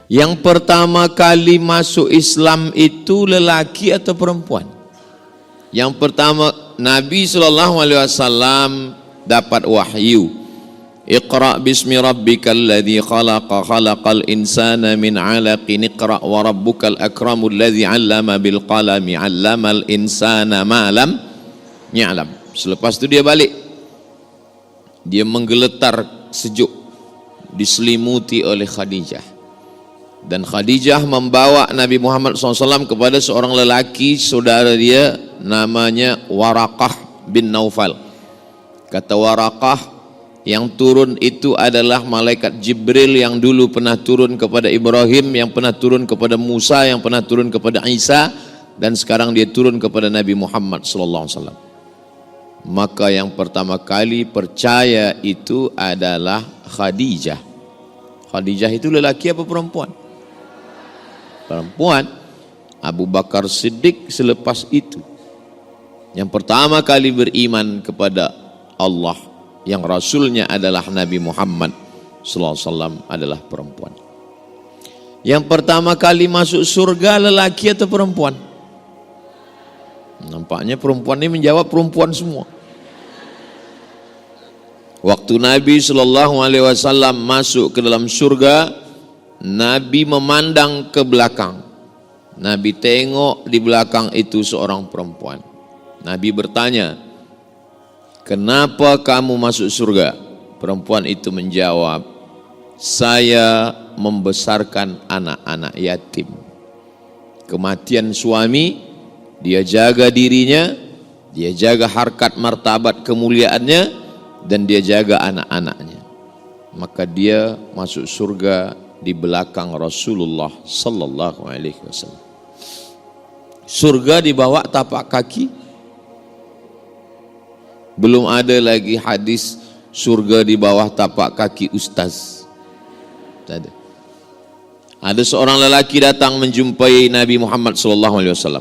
Yang pertama kali masuk Islam itu lelaki atau perempuan? Yang pertama, Nabi SAW dapat wahyu. Iqra bismi rabbikal ladzi khalaqa khalaqal insana min 'alaqin iqra wa rabbukal akramul ladzi 'allama bil qalami 'allamal insana ma lam ya'lam. Selepas itu dia balik. Dia menggeletar sejuk, diselimuti oleh Khadijah. Dan Khadijah membawa Nabi Muhammad SAW kepada seorang lelaki saudara dia namanya Waraqah bin Naufal. Kata Waraqah, yang turun itu adalah malaikat Jibril yang dulu pernah turun kepada Ibrahim, yang pernah turun kepada Musa, yang pernah turun kepada Isa, dan sekarang dia turun kepada Nabi Muhammad SAW. Maka yang pertama kali percaya itu adalah Khadijah. Khadijah itu lelaki apa perempuan? Perempuan. Abu Bakar Siddiq selepas itu. Yang pertama kali beriman kepada Allah, yang Rasulnya adalah Nabi Muhammad SAW adalah perempuan. Yang pertama kali masuk surga lelaki atau perempuan? Nampaknya perempuan ini menjawab perempuan semua. Waktu Nabi SAW masuk ke dalam surga, Nabi memandang ke belakang. Nabi tengok di belakang itu seorang perempuan. Nabi bertanya, kenapa kamu masuk surga? Perempuan itu menjawab, saya membesarkan anak-anak yatim. Kematian suami, dia jaga dirinya, dia jaga harkat martabat kemuliaannya, dan dia jaga anak-anaknya. Maka dia masuk surga di belakang Rasulullah sallallahu alaihi wasallam. Surga di bawah tapak kaki. Belum ada lagi hadis surga di bawah tapak kaki ustaz. Tak ada. Ada seorang lelaki datang menjumpai Nabi Muhammad SAW.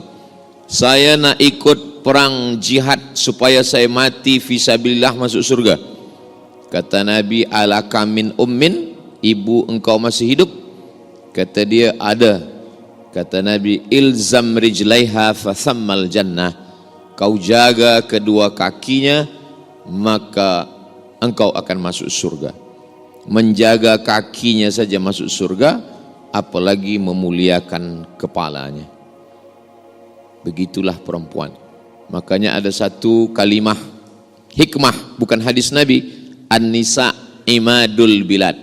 Saya nak ikut perang jihad supaya saya mati fisabilillah masuk surga. Kata Nabi, alaka min ummin, ibu engkau masih hidup? Kata dia, ada. Kata Nabi, ilzam rijlaiha fathammal jannah. Kau jaga kedua kakinya, maka engkau akan masuk surga. Menjaga kakinya saja masuk surga, apalagi memuliakan kepalanya. Begitulah perempuan. Makanya ada satu kalimah hikmah, bukan hadis Nabi, an-nisa imadul bilad.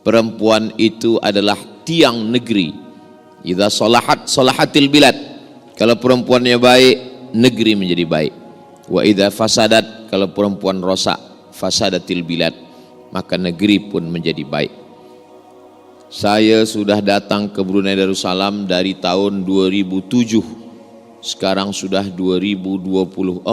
Perempuan itu adalah tiang negeri. Idza salahat salahatil bilad. Kalau perempuannya baik, negeri menjadi baik. Wa idza fasadat, kalau perempuan rosak, fasadatil bilad, maka negeri pun menjadi baik. Saya sudah datang ke Brunei Darussalam dari tahun 2007. Sekarang sudah 2024.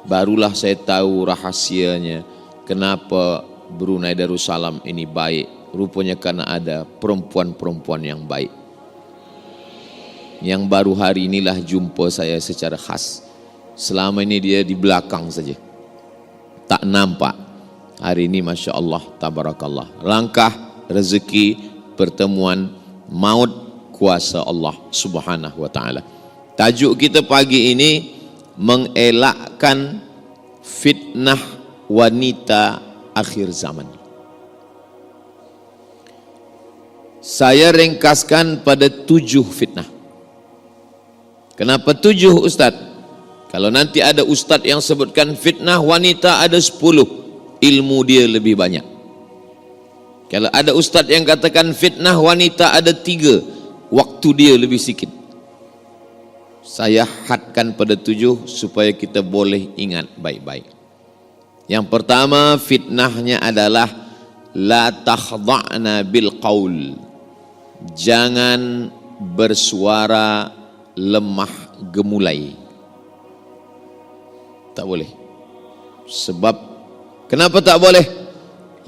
Barulah saya tahu rahasianya kenapa Brunei Darussalam ini baik. Rupanya karena ada perempuan-perempuan yang baik. Yang baru hari inilah jumpa saya secara khas. Selama ini dia di belakang saja, tak nampak. Hari ini Masya Allah, tabarakallah. Langkah, rezeki, pertemuan, maut, kuasa Allah subhanahu wa ta'ala. Tajuk kita pagi ini mengelakkan fitnah wanita akhir zaman. Saya ringkaskan pada 7 fitnah. Kenapa 7 Ustaz? Kalau nanti ada Ustaz yang sebutkan fitnah wanita ada 10, ilmu dia lebih banyak. Kalau ada Ustaz yang katakan fitnah wanita ada 3, waktu dia lebih sikit. Saya hadkan pada 7 supaya kita boleh ingat baik-baik. Yang pertama fitnahnya adalah la takhda'na bil qaul. Jangan bersuara lemah gemulai. Tak boleh. Sebab kenapa tak boleh?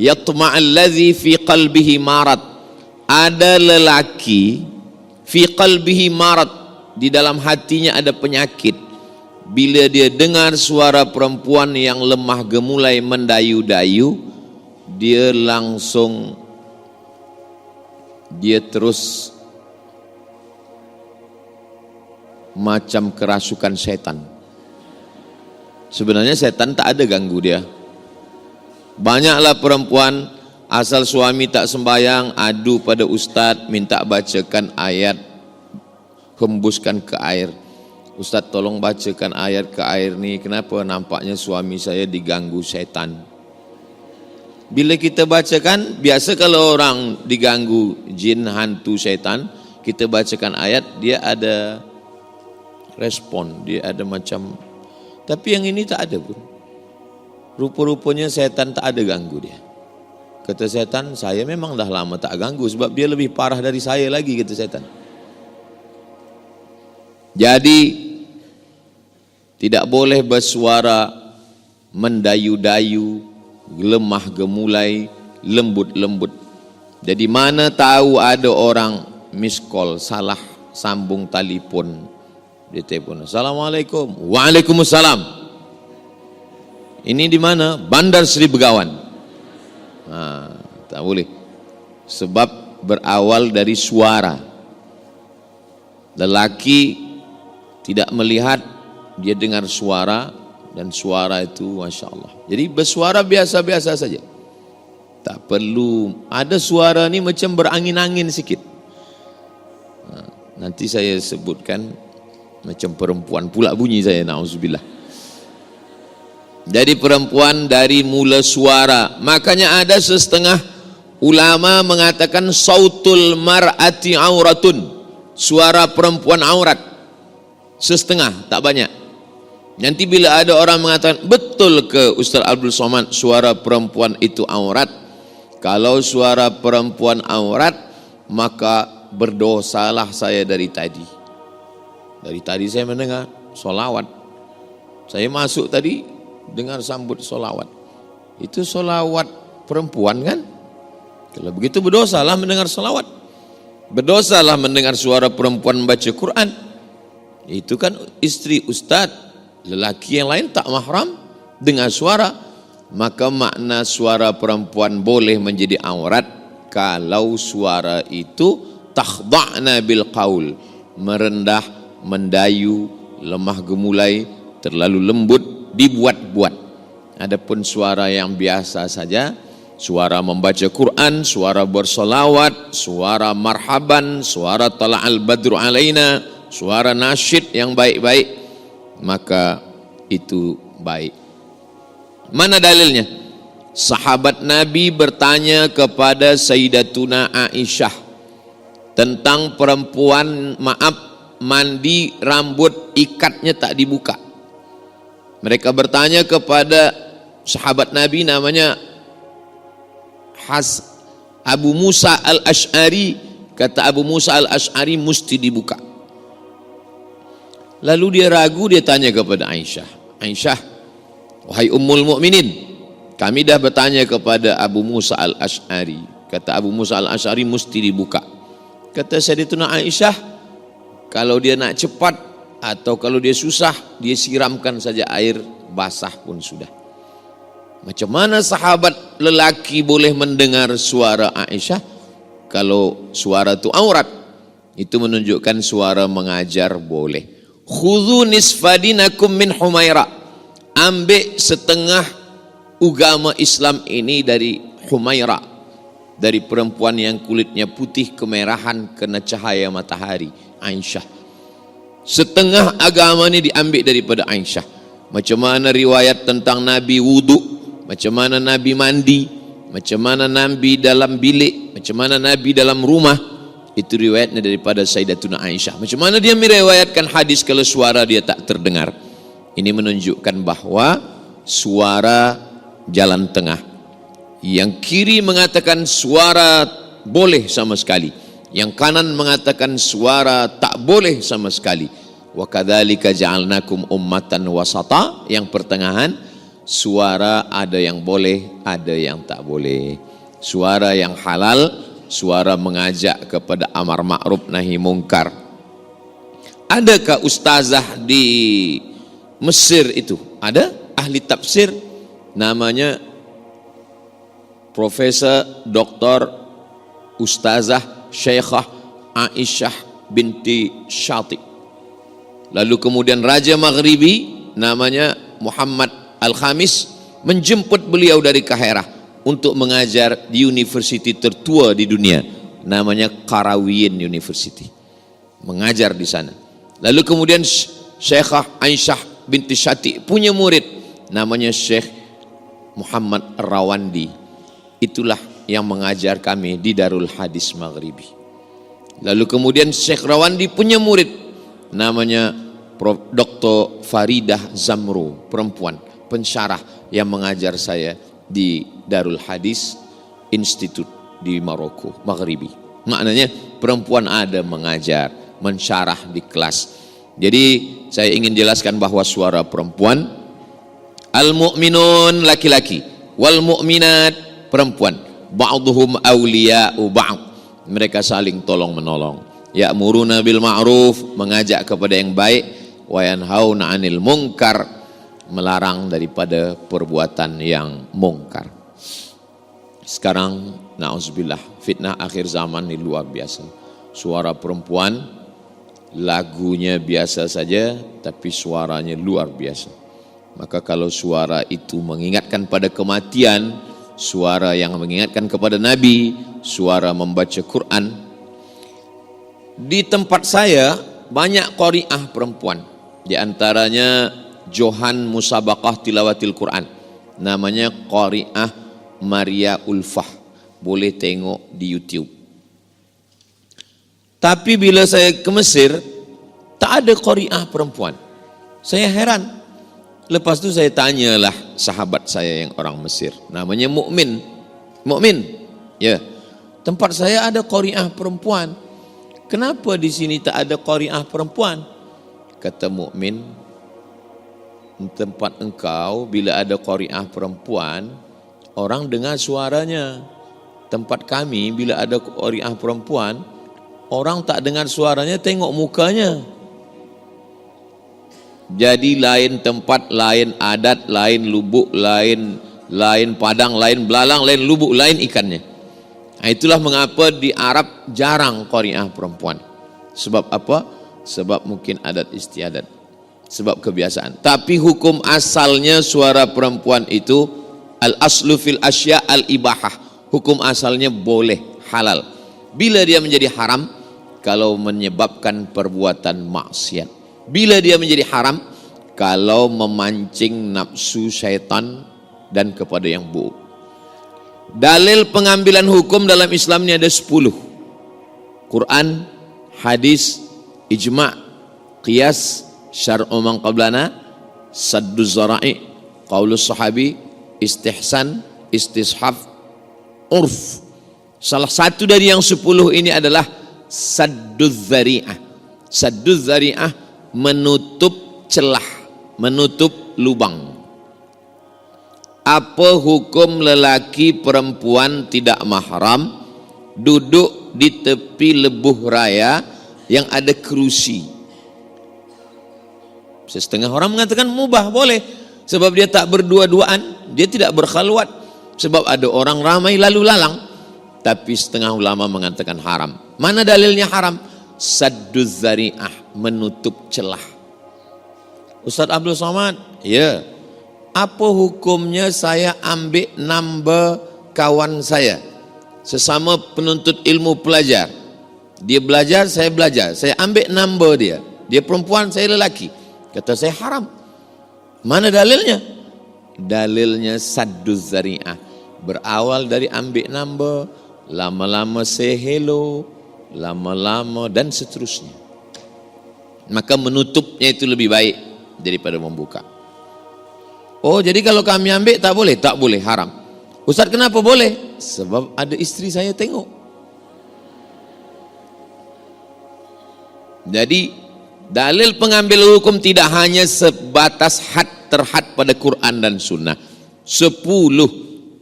Yatma'alladzi fi qalbihi marad. Ada lelaki fi qalbihi marad, di dalam hatinya ada penyakit. Bila dia dengar suara perempuan yang lemah gemulai mendayu-dayu, dia langsung dia terus macam kerasukan setan. Sebenarnya setan tak ada ganggu dia. Banyaklah perempuan asal suami tak sembayang adu pada ustaz, minta bacakan ayat, hembuskan ke air. Ustaz tolong bacakan ayat ke air ni, kenapa nampaknya suami saya diganggu setan. Bila kita bacakan, biasa kalau orang diganggu jin, hantu, setan, kita bacakan ayat, dia ada respon, dia ada macam. Tapi yang ini tak ada pun. Rupa-rupanya setan tak ada ganggu dia. Kata setan, saya memang dah lama tak ganggu sebab dia lebih parah dari saya lagi, kata setan. Jadi tidak boleh bersuara mendayu-dayu, lemah gemulai, lembut-lembut. Jadi mana tahu ada orang miss call, salah sambung telefon. Dia telefon, Assalamualaikum. Waalaikumsalam. Ini di mana? Bandar Seri Begawan. Tak boleh. Sebab berawal dari suara. Lelaki tidak melihat, dia dengar suara, dan suara itu Masya Allah. Jadi bersuara biasa-biasa saja. Tak perlu ada suara ni macam berangin-angin sikit. Nanti saya sebutkan macam perempuan pula bunyi saya, na'udzubillah. Jadi perempuan dari mula suara. Makanya ada setengah ulama mengatakan sautul mar'ati auratun, suara perempuan aurat. Setengah, tak banyak. Nanti bila ada orang mengatakan, betul ke Ustaz Abdul Somad suara perempuan itu aurat? Kalau suara perempuan aurat, maka berdosalah saya dari tadi. Dari tadi saya mendengar solawat. Saya masuk tadi dengar sambut solawat. Itu solawat perempuan kan? Kalau begitu berdosalah mendengar solawat. Berdosalah mendengar suara perempuan membaca Quran. Itu kan istri ustaz, lelaki yang lain tak mahram dengar suara. Maka makna suara perempuan boleh menjadi aurat kalau suara itu takhda'na bil qaul, merendah, mendayu, lemah gemulai, terlalu lembut, dibuat-buat. Adapun suara yang biasa saja, suara membaca Quran, suara bersolawat, suara marhaban, suara tala'al badru alaina, suara nasyid yang baik-baik, maka itu baik. Mana dalilnya? Sahabat Nabi bertanya kepada Sayyidatuna Aisyah tentang perempuan, mandi rambut ikatnya tak dibuka. Mereka bertanya kepada sahabat Nabi namanya Abu Musa al-Ash'ari. Kata Abu Musa al-Ash'ari mesti dibuka. Lalu dia ragu, dia tanya kepada Aisyah, Aisyah, wahai Ummul Mukminin, kami dah bertanya kepada Abu Musa al-Ash'ari. Kata Abu Musa al-Ash'ari mesti dibuka. Kata Sayyidatuna Aisyah, kalau dia nak cepat atau kalau dia susah, dia siramkan saja air basah pun sudah. Macam mana sahabat lelaki boleh mendengar suara Aisyah kalau suara itu aurat? Itu menunjukkan suara mengajar boleh. Khudhu nisfadinakum min Humaira. Ambil setengah agama Islam ini dari Humaira, dari perempuan yang kulitnya putih kemerahan kena cahaya matahari, Aisyah. Setengah agama ini diambil daripada Aisyah. Macam mana riwayat tentang Nabi wudu, macam mana Nabi mandi, macam mana Nabi dalam bilik, macam mana Nabi dalam rumah, itu riwayatnya daripada Sayyidatuna Aisyah. Macam mana dia meriwayatkan hadis kalau suara dia tak terdengar. Ini menunjukkan bahwa suara jalan tengah. Yang kiri mengatakan suara boleh sama sekali, yang kanan mengatakan suara tak boleh sama sekali. Wa kadzalika ja'alnakum ummatan wasata, yang pertengahan, suara ada yang boleh, ada yang tak boleh. Suara yang halal, suara mengajak kepada amar ma'ruf nahi mungkar. Adakah ustazah di Mesir itu? Ada ahli tafsir namanya Profesor Dr. Ustazah Syekhah Aisyah binti Syati. Lalu kemudian Raja Maghribi namanya Muhammad Al-Khamis menjemput beliau dari Kaherah untuk mengajar di universiti tertua di dunia, namanya Qarawiyyin University, mengajar di sana. Lalu kemudian Syekhah Aisyah binti Syati punya murid namanya Syekh Muhammad Rawandi. Itulah yang mengajar kami di Darul Hadis Maghribi. Lalu kemudian Syekh Rawandi punya murid namanya Prof. Dr. Faridah Zamro, perempuan pensyarah yang mengajar saya di Darul Hadis Institute di Maroko Maghribi. Maknanya perempuan ada mengajar, mensyarah di kelas. Jadi saya ingin jelaskan bahwa suara perempuan, al-mu'minun laki-laki, wal mu'minat perempuan, ba'duhum awliya'u ba'd, mereka saling tolong menolong. Ya'muruna bil ma'ruf, mengajak kepada yang baik, wa yanhauna 'anil munkar, melarang daripada perbuatan yang mungkar. Sekarang na'udzubillah, fitnah akhir zaman ini luar biasa. Suara perempuan, lagunya biasa saja tapi suaranya luar biasa. Maka kalau suara itu mengingatkan pada kematian, suara yang mengingatkan kepada Nabi, suara membaca Quran. Di tempat saya banyak qari'ah perempuan, di antaranya Johan Musabaqah Tilawatil Quran, namanya qari'ah Maria Ulfah, boleh tengok di YouTube. Tapi bila saya ke Mesir, tak ada qari'ah perempuan. Saya heran. Lepas tu saya tanyalah sahabat saya yang orang Mesir, namanya Mukmin. Ya. Tempat saya ada qari'ah perempuan. Kenapa di sini tak ada qari'ah perempuan? Kata Mukmin, tempat engkau bila ada qari'ah perempuan, orang dengar suaranya. Tempat kami bila ada qari'ah perempuan, orang tak dengar suaranya, tengok mukanya. Jadi lain tempat, lain adat, lain lubuk, lain padang, lain belalang, lain lubuk, lain ikannya. Nah, itulah mengapa di Arab jarang qari'ah perempuan. Sebab apa? Sebab mungkin adat istiadat, sebab kebiasaan. Tapi hukum asalnya suara perempuan itu al-aslu fil asya al-ibahah. Hukum asalnya boleh, halal. Bila dia menjadi haram, kalau menyebabkan perbuatan maksiat. Bila dia menjadi haram, kalau memancing nafsu syaitan dan kepada yang buruk. Dalil pengambilan hukum dalam Islam ini ada 10. Quran, hadis, ijma', qiyas, syar'u man qablana, sadduz zara'i, qaulus sahabi, istihsan, istishaf, urf. Salah satu dari yang 10 ini adalah sadduz zari'ah. Sadduz zari'ah, menutup celah, menutup lubang. Apa hukum lelaki perempuan tidak mahram duduk di tepi lebuh raya yang ada kerusi? Setengah orang mengatakan mubah, boleh, sebab dia tak berdua-duaan, dia tidak berkhalwat, sebab ada orang ramai lalu lalang. Tapi setengah ulama mengatakan haram. Mana dalilnya haram? Sadduz zari'ah, menutup celah. Ustaz Abdul Somad, ya, apa hukumnya saya ambil number kawan saya, sesama penuntut ilmu pelajar? Dia belajar, saya belajar, saya ambil number dia. Dia perempuan, saya lelaki. Kata saya haram. Mana dalilnya? Dalilnya sadduz zari'ah, berawal dari ambil number, lama-lama say hello, lama-lama dan seterusnya. Maka menutupnya itu lebih baik daripada membuka. Oh, jadi kalau kami ambil tak boleh? Tak boleh, haram. Ustaz, kenapa boleh? Sebab ada isteri saya tengok. Jadi dalil pengambil hukum tidak hanya sebatas terhad pada Quran dan Sunnah. 10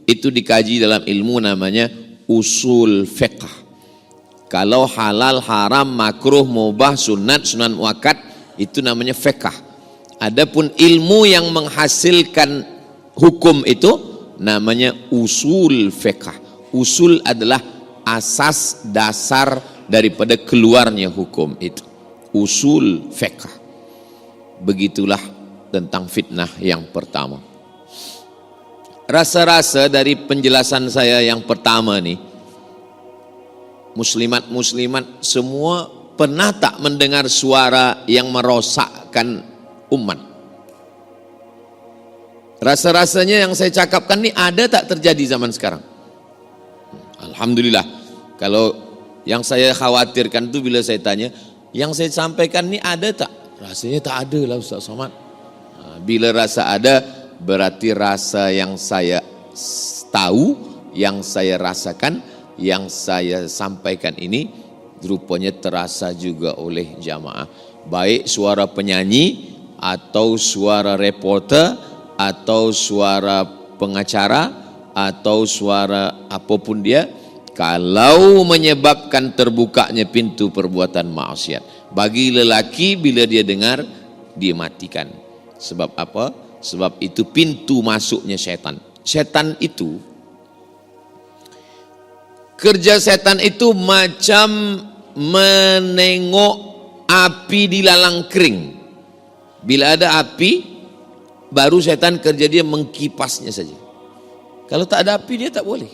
itu dikaji dalam ilmu namanya usul fiqh. Kalau halal, haram, makruh, mubah, sunat, sunan muakkad, itu namanya fiqh. Adapun ilmu yang menghasilkan hukum itu namanya usul fiqh. Usul adalah asas dasar daripada keluarnya hukum itu. Usul fiqh. Begitulah tentang fitnah yang pertama. Rasa-rasa dari penjelasan saya yang pertama nih, muslimat semua pernah tak mendengar suara yang merosakkan umat? Rasa-rasanya yang saya cakapkan nih ada tak terjadi zaman sekarang? Alhamdulillah. Kalau yang saya khawatirkan itu bila saya tanya, yang saya sampaikan nih ada tak? Rasanya tak ada lah Ustaz Somad. Bila rasa ada, berarti rasa yang saya tahu, yang saya rasakan, yang saya sampaikan ini rupanya terasa juga oleh jamaah. Baik suara penyanyi atau suara reporter atau suara pengacara atau suara apapun dia, kalau menyebabkan terbukanya pintu perbuatan maksiat. Bagi lelaki bila dia dengar, dia matikan. Sebab apa? Sebab itu pintu masuknya setan. Setan itu, kerja setan itu macam menengok api di lalang kering. Bila ada api, baru setan kerja dia mengkipasnya saja. Kalau tak ada api dia tak boleh.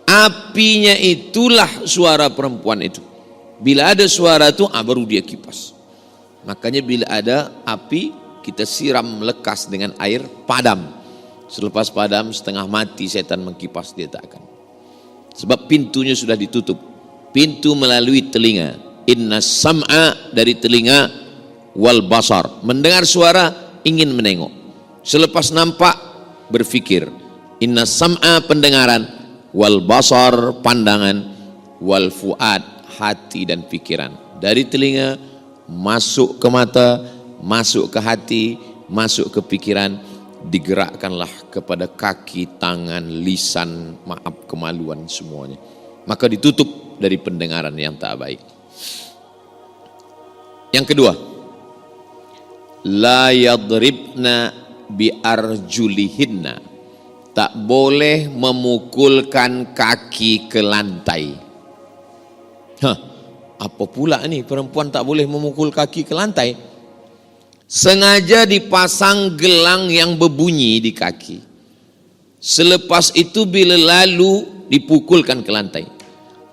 Apinya itulah suara perempuan itu. Bila ada suara itu, baru dia kipas. Makanya bila ada api, kita siram lekas dengan air, padam. Selepas padam, setengah mati setan mengkipas, dia tak akan. Sebab pintunya sudah ditutup. Pintu melalui telinga. Inna sam'a, dari telinga, wal basar. Mendengar suara, ingin menengok. Selepas nampak, berfikir. Inna sam'a, pendengaran, wal basar, pandangan, wal fuad, hati dan pikiran. Dari telinga, masuk ke mata, masuk ke hati, masuk ke pikiran, digerakkanlah kepada kaki, tangan, lisan, maaf, kemaluan semuanya. Maka ditutup dari pendengaran yang tak baik. Yang kedua, la yadribna bi arjulihinna, tak boleh memukulkan kaki ke lantai. Apa pula ni, perempuan tak boleh memukul kaki ke lantai? Sengaja dipasang gelang yang berbunyi di kaki. Selepas itu bila lalu dipukulkan ke lantai,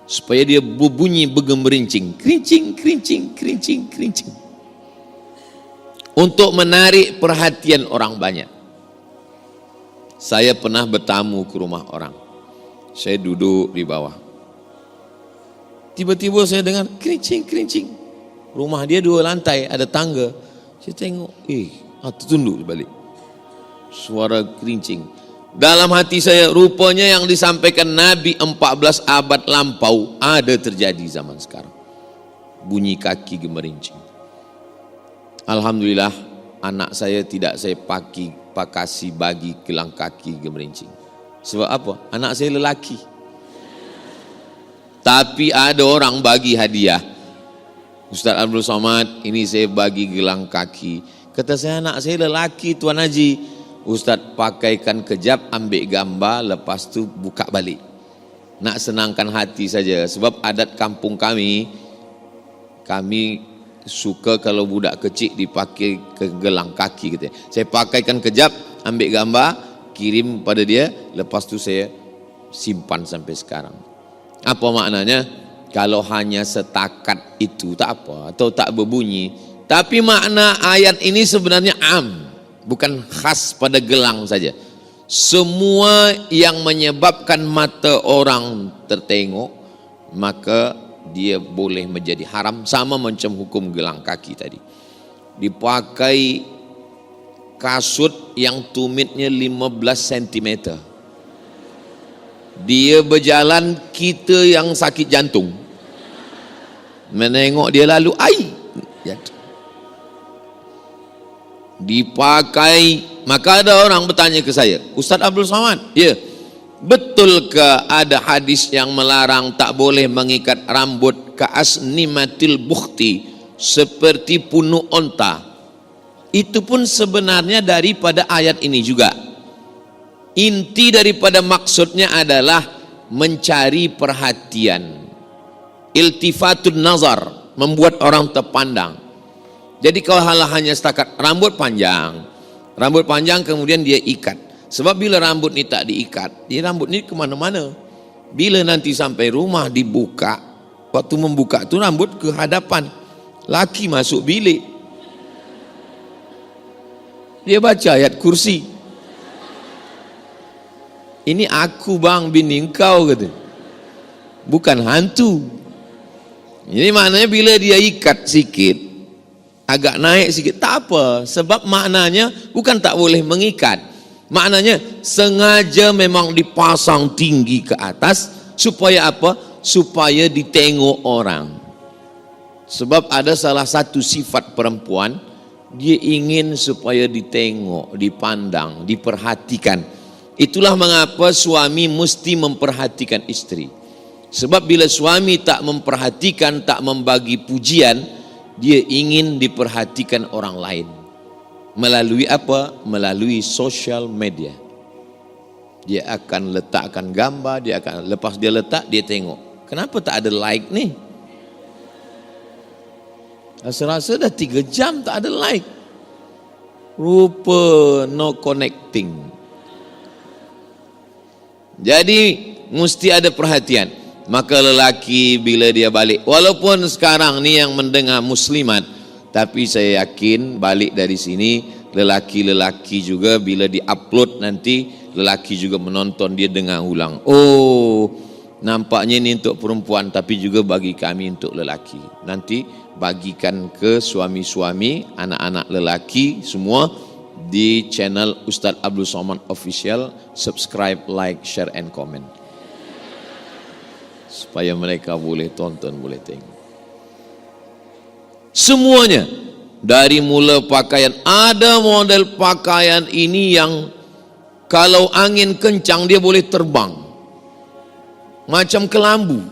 supaya dia berbunyi bergemerincing, kerincing, kerincing, kerincing, kerincing, untuk menarik perhatian orang banyak. Saya pernah bertamu ke rumah orang. Saya duduk di bawah. Tiba-tiba saya dengar kerincing, kerincing. Rumah dia 2 lantai, ada tangga. Saya tengok, tertunduk balik. Suara kerincing. Dalam hati saya, rupanya yang disampaikan Nabi 14 abad lampau ada terjadi zaman sekarang. Bunyi kaki gemerincing. Alhamdulillah, anak saya tidak saya pakasi bagi gelang kaki gemerincing. Sebab apa? Anak saya lelaki. Tapi ada orang bagi hadiah. Ustaz Abdul Somad, ini saya bagi gelang kaki. Kata saya, anak saya lelaki Tuan Haji. Ustaz pakaikan kejap, ambil gambar, lepas tu buka balik. Nak senangkan hati saja. Sebab adat kampung kami suka kalau budak kecil dipakai ke gelang kaki. Katanya. Saya pakaikan kejap, ambil gambar, kirim pada dia, lepas tu saya simpan sampai sekarang. Apa maknanya? Kalau hanya setakat itu tak apa, atau tak berbunyi. Tapi makna ayat ini sebenarnya bukan khas pada gelang saja. Semua yang menyebabkan mata orang tertengok, maka dia boleh menjadi haram, sama macam hukum gelang kaki tadi. Dipakai kasut yang tumitnya 15 cm. Dia berjalan, kita yang sakit jantung menengok dia lalu, dipakai. Maka ada orang bertanya ke saya, Ustaz Abdul Somad, ya, betul ke ada hadis yang melarang tak boleh mengikat rambut ke asnimatil bukhti, seperti punuk onta? Itu pun sebenarnya daripada ayat ini juga. Inti daripada maksudnya adalah mencari perhatian, iltifatun nazar, membuat orang terpandang. Jadi kalau hanya setakat rambut panjang kemudian dia ikat. Sebab bila rambut ni tak diikat, dia rambut ni kemana-mana. Bila nanti sampai rumah dibuka, waktu membuka tu rambut ke hadapan, laki masuk bilik, dia baca ayat kursi. Ini aku bang bini engkau, kata, bukan hantu. Jadi maknanya bila dia ikat sikit, agak naik sikit, tak apa. Sebab maknanya bukan tak boleh mengikat, maknanya sengaja memang dipasang tinggi ke atas. Supaya apa? Supaya ditengok orang. Sebab ada salah satu sifat perempuan, dia ingin supaya ditengok, dipandang, diperhatikan. Itulah mengapa suami mesti memperhatikan istri. Sebab bila suami tak memperhatikan, tak membagi pujian, dia ingin diperhatikan orang lain. Melalui apa? Melalui social media. Dia akan letakkan gambar, dia akan, lepas dia letak, dia tengok, kenapa tak ada like ni? Rasa-rasa dah 3 jam tak ada like. Rupa no connecting. Jadi mesti ada perhatian. Maka lelaki bila dia balik, walaupun sekarang ni yang mendengar muslimat, tapi saya yakin balik dari sini lelaki-lelaki juga bila di-upload nanti, lelaki juga menonton, dia dengar ulang. Oh, nampaknya ini untuk perempuan, tapi juga bagi kami untuk lelaki. Nanti bagikan ke suami-suami, anak-anak lelaki semua di channel Ustaz Abdul Somad Official. Subscribe, like, share and comment, supaya mereka boleh tonton, boleh tengok semuanya. Dari mula pakaian, ada model pakaian ini yang kalau angin kencang dia boleh terbang macam kelambu.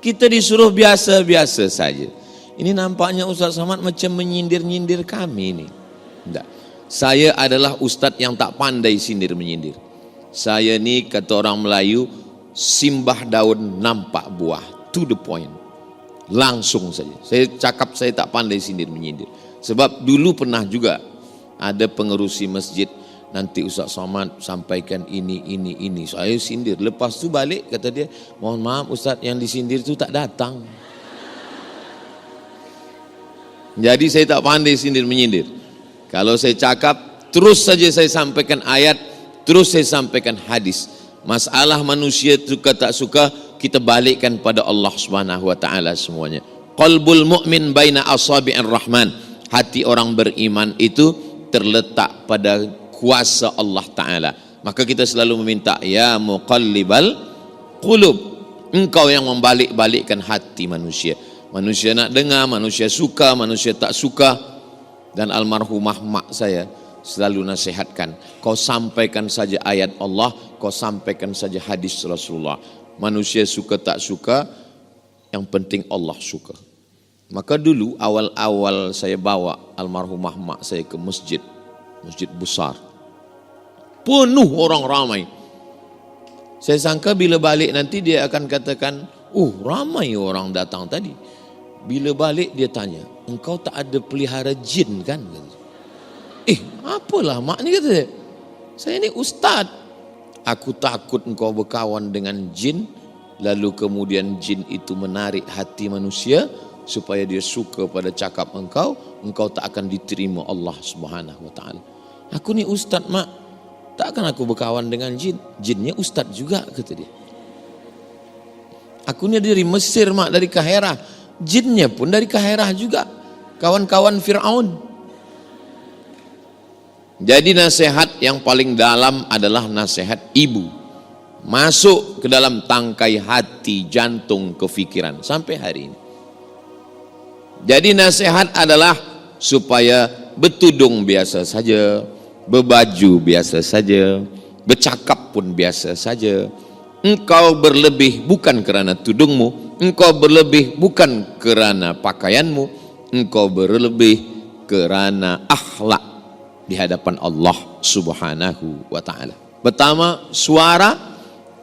Kita disuruh biasa-biasa saja. Ini nampaknya Ustaz Somad macam menyindir-nyindir kami ini. Tidak. Saya adalah ustaz yang tak pandai sindir-menyindir. Saya ni kata orang Melayu, simbah daun nampak buah, to the point, langsung saja. Saya cakap saya tak pandai sindir-menyindir. Sebab dulu pernah juga ada pengerusi masjid, nanti Ustaz Somad sampaikan ini. Saya sindir. Lepas tu balik kata dia, mohon maaf Ustaz, yang disindir tu tak datang. Jadi saya tak pandai sindir menyindir. Kalau saya cakap, terus saja saya sampaikan ayat, terus saya sampaikan hadis. Masalah manusia suka tak suka, kita balikkan pada Allah Subhanahu wa taala semuanya. Qalbul mu'min baina asabi'ir rahman. Hati orang beriman itu terletak pada kuasa Allah Ta'ala. Maka kita selalu meminta, ya muqallibal qulub, engkau yang membalik-balikkan hati manusia. Manusia nak dengar, manusia suka, manusia tak suka. Dan almarhumah mak saya selalu nasihatkan, kau sampaikan saja ayat Allah, kau sampaikan saja hadis Rasulullah. Manusia suka tak suka, yang penting Allah suka. Maka dulu awal-awal saya bawa almarhumah mak saya ke masjid besar, penuh orang ramai. Saya sangka bila balik nanti dia akan katakan, oh ramai orang datang tadi. Bila balik dia tanya, engkau tak ada pelihara jin kan? Apalah mak ni, kata dia. Saya ni ustaz. Aku takut engkau berkawan dengan jin, lalu kemudian jin itu menarik hati manusia supaya dia suka pada cakap engkau tak akan diterima Allah Subhanahu wa taala. Aku ni ustaz mak, takkan aku berkawan dengan jin. Jinnya ustaz juga, kata dia. Aku ni dari Mesir mak, dari Kahirah. Jinnya pun dari Kahirah juga, kawan-kawan Fir'aun. Jadi nasihat yang paling dalam adalah nasihat ibu, masuk ke dalam tangkai hati, jantung, kefikiran sampai hari ini. Jadi nasihat adalah supaya bertudung biasa saja, berbaju biasa saja, bercakap pun biasa saja. Engkau berlebih bukan kerana tudungmu, engkau berlebih bukan kerana pakaianmu, engkau berlebih kerana akhlak di hadapan Allah Subhanahu wa taala. Pertama, suara,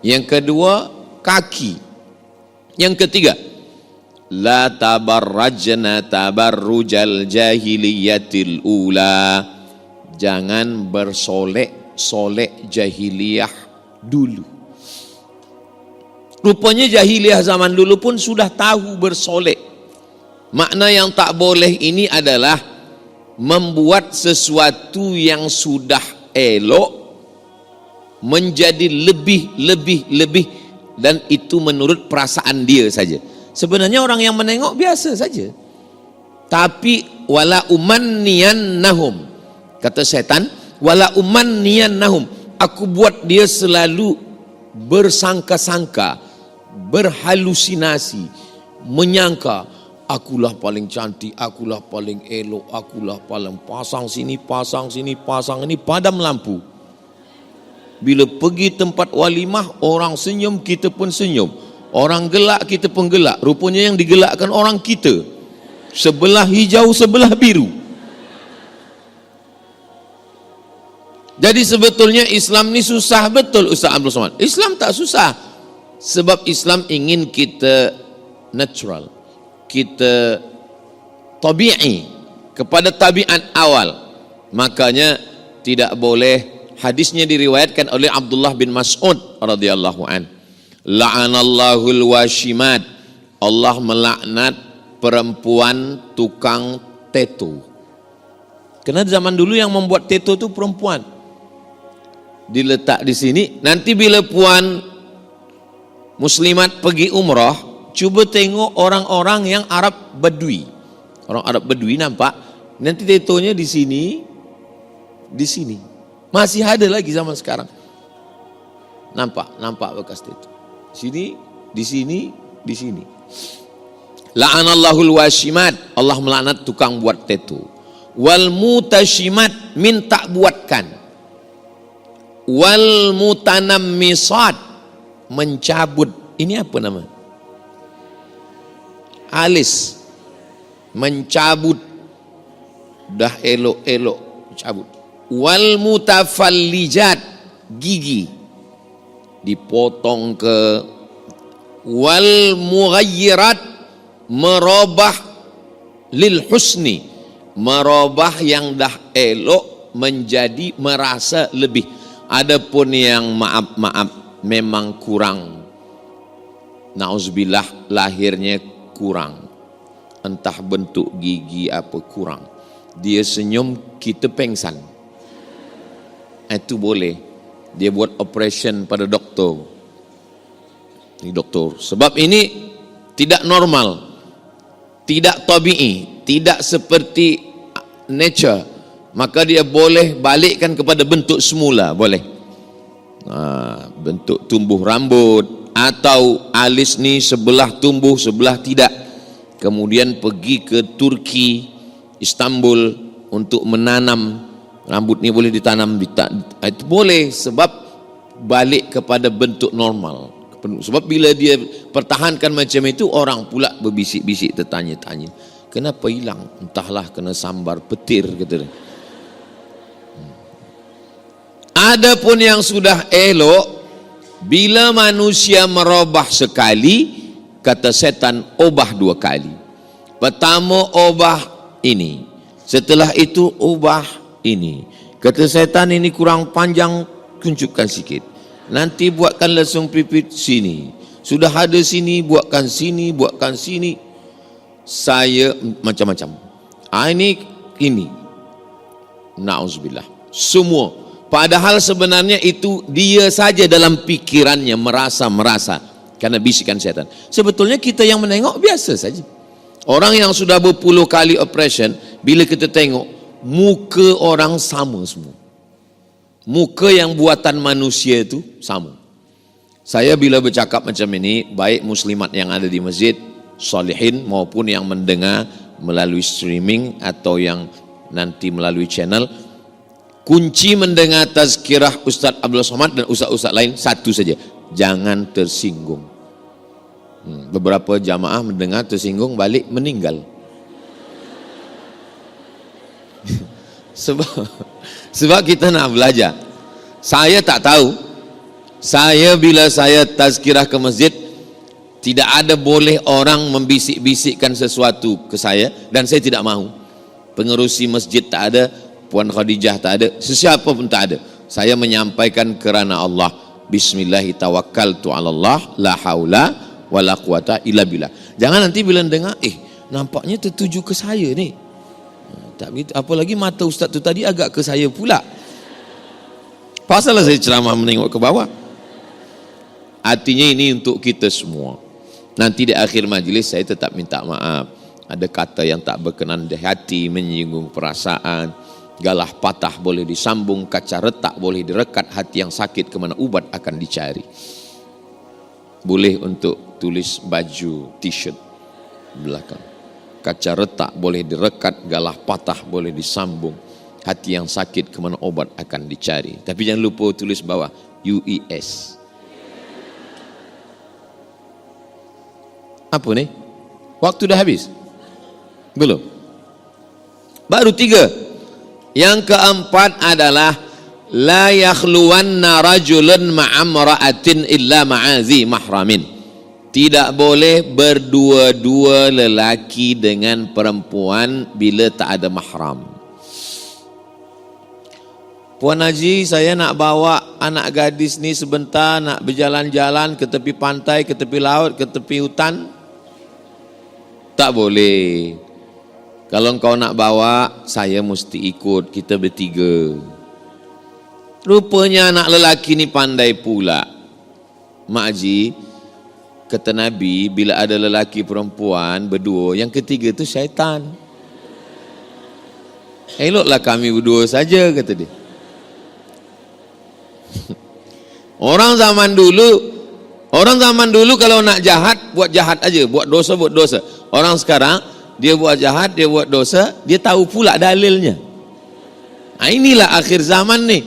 Yang kedua, kaki. Yang ketiga, la tabarrajna tabarrujal jahiliyatil ula. Jangan bersolek-solek jahiliyah dulu. Rupanya jahiliyah zaman dulu pun sudah tahu bersolek. Makna yang tak boleh ini adalah membuat sesuatu yang sudah elok menjadi lebih dan itu menurut perasaan dia saja. Sebenarnya orang yang menengok biasa saja. Tapi wala umanniyannahum, kata setan, wala umanniyannahum, aku buat dia selalu bersangka-sangka, berhalusinasi, menyangka akulah paling cantik, akulah paling elok, akulah paling pasang sini, pasang sini, pasang ini, padam lampu. Bila pergi tempat walimah, orang senyum, kita pun senyum. Orang gelak, kita pun gelak. Rupanya yang digelakkan orang kita. Sebelah hijau, sebelah biru. Jadi sebetulnya Islam ni susah betul, Ustaz Abdul Somad. Islam tak susah. Sebab Islam ingin kita natural. Kita tabi'i, kepada tabiat awal. Makanya tidak boleh. Hadisnya diriwayatkan oleh Abdullah bin Mas'ud radhiyallahu an. La'anallahul washimat. Allah melaknat perempuan tukang tato. Karena zaman dulu yang membuat tato itu perempuan. Diletak di sini. Nanti bila puan muslimat pergi umrah, cuba tengok orang-orang yang Arab Badui. Orang Arab Badui nampak. Nanti tatonya di sini, di sini. Masih ada lagi zaman sekarang. Nampak bekas tato. Sini, di sini, di sini. La'anallahul washimat. Allah melaknat tukang buat tato. Wal mutashimat, minta buatkan. Wal mutanammisat, mencabut. Ini apa nama? Alis. Mencabut. Dah elok-elok, cabut. Wal mutafallijat, gigi dipotong ke. Wal mughayyirat, merubah lil husni, merubah yang dah elok menjadi merasa lebih. Adapun yang maaf memang kurang, nauzubillah, lahirnya kurang, entah bentuk gigi apa kurang, dia senyum kita pengsan. Itu boleh. Dia buat operation pada doktor. Ini doktor. Sebab ini tidak normal, tidak tabi'i, tidak seperti nature. Maka dia boleh balikkan kepada bentuk semula, boleh. Bentuk tumbuh rambut, atau alis ni sebelah tumbuh, sebelah tidak. Kemudian pergi ke Turki, Istanbul untuk menanam. Rambut ni boleh ditanam, itu boleh, sebab balik kepada bentuk normal. Sebab bila dia pertahankan macam itu, orang pula berbisik-bisik, tertanya-tanya, kenapa hilang? Entahlah, kena sambar petir, kata dia. Adapun yang sudah elok, bila manusia merubah sekali, kata setan, ubah 2 kali. Pertama ubah ini, setelah itu ubah ini. Kata setan, ini kurang panjang, kunjukkan sikit. Nanti buatkan lesung pipit sini. Sudah ada sini, buatkan sini, buatkan sini. Saya macam-macam. Ini. Na'udzubillah. Semua. Padahal sebenarnya itu dia saja dalam pikirannya merasa. Karena bisikan setan. Sebetulnya kita yang menengok biasa saja. Orang yang sudah berpuluh kali operation, bila kita tengok, muka orang sama semua. Muka yang buatan manusia itu sama. Saya bila bercakap macam ini, baik muslimat yang ada di masjid, salihin, maupun yang mendengar melalui streaming atau yang nanti melalui channel, kunci mendengar tazkirah Ustaz Abdul Somad dan ustaz-ustaz lain satu saja, jangan tersinggung. Beberapa jamaah mendengar tersinggung, balik meninggal. sebab kita nak belajar. Saya tak tahu Bila saya tazkirah ke masjid, tidak ada boleh orang membisik-bisikkan sesuatu ke saya, dan saya tidak mahu. Pengerusi masjid tak ada, Puan Khadijah tak ada, sesiapa pun tak ada. Saya menyampaikan kerana Allah. Bismillahi tawakkaltu 'ala Allah, la haula wala quwata illa billah. Jangan nanti bila dengar, nampaknya tertuju ke saya ni. Tak begitu. Apalagi mata ustaz tu tadi agak ke saya pula. Pasallah saya ceramah menengok ke bawah. Artinya ini untuk kita semua. Nanti di akhir majlis saya tetap minta maaf. Ada kata yang tak berkenan di hati, menyinggung perasaan. Galah patah boleh disambung, kaca retak boleh direkat, hati yang sakit kemana ubat akan dicari. Boleh untuk tulis baju t-shirt belakang. Kaca retak boleh direkat, galah patah boleh disambung, hati yang sakit kemana obat akan dicari. Tapi jangan lupa tulis bawah UES. Apa ni? Waktu dah habis? Belum? Baru 3. Yang keempat adalah la yakhluwanna rajulun ma'amra'atin illa ma'azi mahramin. Tidak boleh berdua-dua lelaki dengan perempuan bila tak ada mahram. Puan Haji, saya nak bawa anak gadis ni sebentar, nak berjalan-jalan ke tepi pantai, ke tepi laut, ke tepi hutan. Tak boleh. Kalau engkau nak bawa, saya mesti ikut, kita bertiga. Rupanya anak lelaki ni pandai pula. Mak Haji, kata Nabi, bila ada lelaki perempuan berdua, yang ketiga tu syaitan. Eloklah kami berdua saja, kata dia. Orang zaman dulu kalau nak jahat, buat jahat aja, buat dosa, buat dosa. Orang sekarang, dia buat jahat, dia buat dosa, dia tahu pula dalilnya. Inilah akhir zaman ni.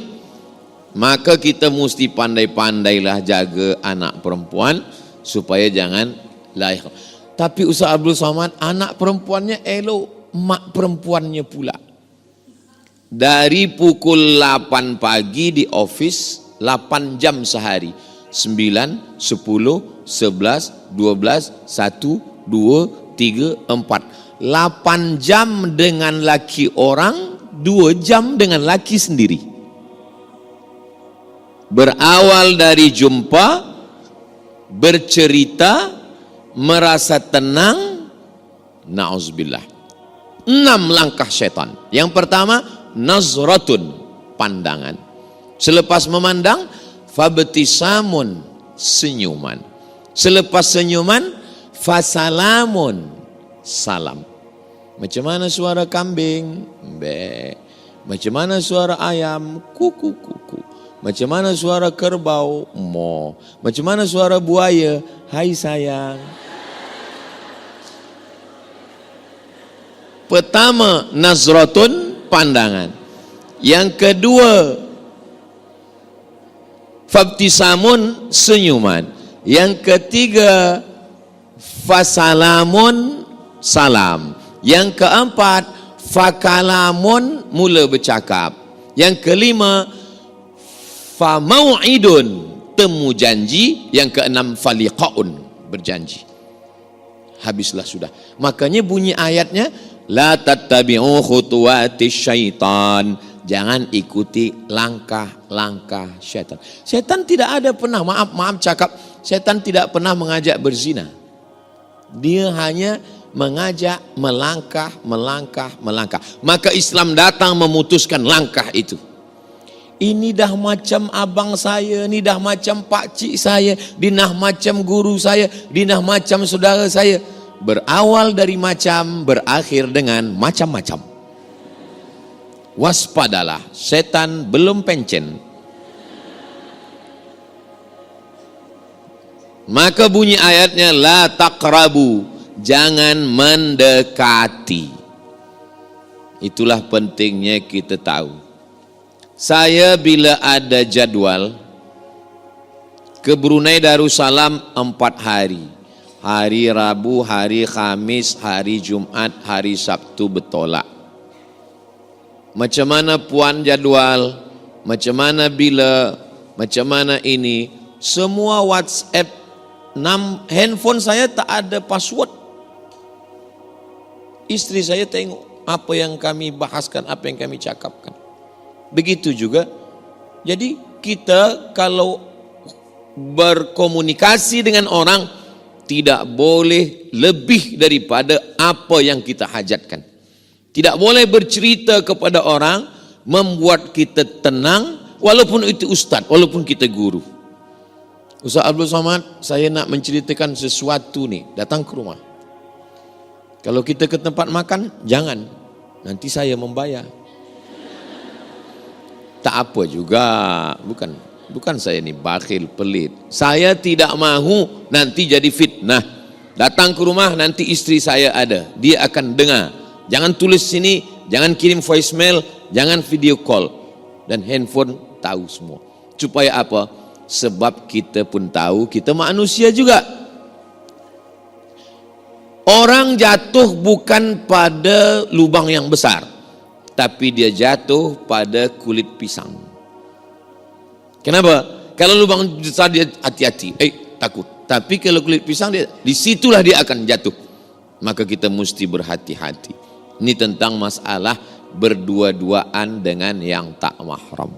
Maka kita mesti pandai-pandailah jaga anak perempuan supaya jangan lahir. Tapi Ustaz Abdul Somad, anak perempuannya elok, mak perempuannya pula. Dari pukul 8 pagi di office, 8 jam sehari. 9, 10, 11, 12, 1, 2, 3, 4. 8 jam dengan laki orang, 2 jam dengan laki sendiri. Berawal dari jumpa, bercerita, merasa tenang, na'udzubillah. 6 langkah syaitan. Yang pertama, nazratun, pandangan. Selepas memandang, fabtisamun, senyuman. Selepas senyuman, fasalamun, salam. Macam mana suara kambing? Be. Macam mana suara ayam? Kuku kuku. Macam mana suara kerbau? Mo. Macam mana suara buaya? Hai sayang. Pertama, nazratun, pandangan. Yang kedua, fabtisamun, senyuman. Yang ketiga, fasalamun, salam. Yang keempat, fakalamun, mula bercakap. Yang kelima, famau'idun, temu janji. Yang keenam, faliqaun, berjanji. Habislah sudah. Makanya bunyi ayatnya, la tattabi'u khutuwatis syaitan. Jangan ikuti langkah-langkah syaitan. Syaitan tidak ada pernah, maaf cakap, syaitan tidak pernah mengajak berzina. Dia hanya mengajak melangkah. Maka Islam datang memutuskan langkah itu. Ini dah macam abang saya, ini dah macam pakcik saya, ini dah macam guru saya, ini dah macam saudara saya. Berawal dari macam, berakhir dengan macam-macam. Waspadalah, setan belum pencen. Maka bunyi ayatnya, la taqrabu, jangan mendekati. Itulah pentingnya kita tahu. Saya bila ada jadwal ke Brunei Darussalam 4 hari. Hari Rabu, hari Khamis, hari Jumat, hari Sabtu bertolak. Macam mana puan jadual, macam mana bila, macam mana ini, Semua WhatsApp, handphone saya tak ada password. Istri saya tengok apa yang kami bahaskan, apa yang kami cakapkan. Begitu juga. Jadi kita kalau berkomunikasi dengan orang tidak boleh lebih daripada apa yang kita hajatkan. Tidak boleh bercerita kepada orang membuat kita tenang, walaupun itu ustaz, walaupun kita guru. Ustaz Abdul Somad, saya nak menceritakan sesuatu nih, datang ke rumah. Kalau kita ke tempat makan, jangan, nanti saya membayar. Tak apa juga, bukan saya ni bakhil, pelit. Saya tidak mahu nanti jadi fitnah. Datang ke rumah, nanti istri saya ada, dia akan dengar. Jangan tulis sini, jangan kirim voicemail, jangan video call. Dan handphone tahu semua. Supaya apa? Sebab kita pun tahu, kita manusia juga. Orang jatuh bukan pada lubang yang besar, tapi dia jatuh pada kulit pisang. Kenapa? Kalau lubang besar dia hati-hati, takut. Tapi kalau kulit pisang dia, disitulah dia akan jatuh. Maka kita mesti berhati-hati. Ini tentang masalah berdua-duaan dengan yang tak mahram.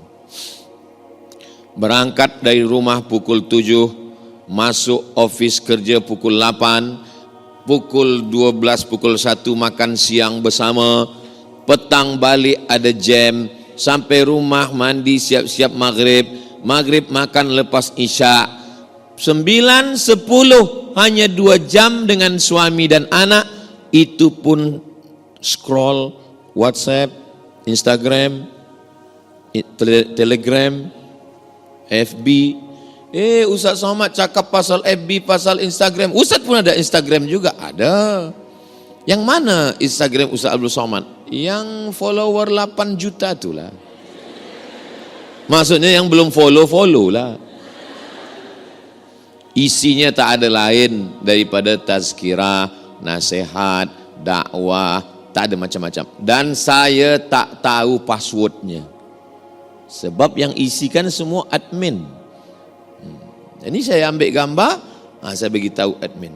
Berangkat dari rumah pukul 7, masuk office kerja pukul 8, pukul 12, pukul 1 makan siang bersama, petang balik ada jam, sampai rumah mandi siap-siap maghrib, maghrib makan lepas isya, 9, 10 hanya 2 jam dengan suami dan anak, itu pun scroll WhatsApp, Instagram, Telegram, FB. Ustaz Somad cakap pasal FB, pasal Instagram. Ustaz pun ada Instagram juga? Ada. Yang mana Instagram Ustaz Abdul Somad? Yang follower 8 juta tu lah. Maksudnya yang belum follow lah. Isinya tak ada lain daripada tazkirah, nasihat, dakwah, tak ada macam-macam. Dan saya tak tahu passwordnya. Sebab yang isikan semua admin. Ini saya ambil gambar, saya bagi tahu admin.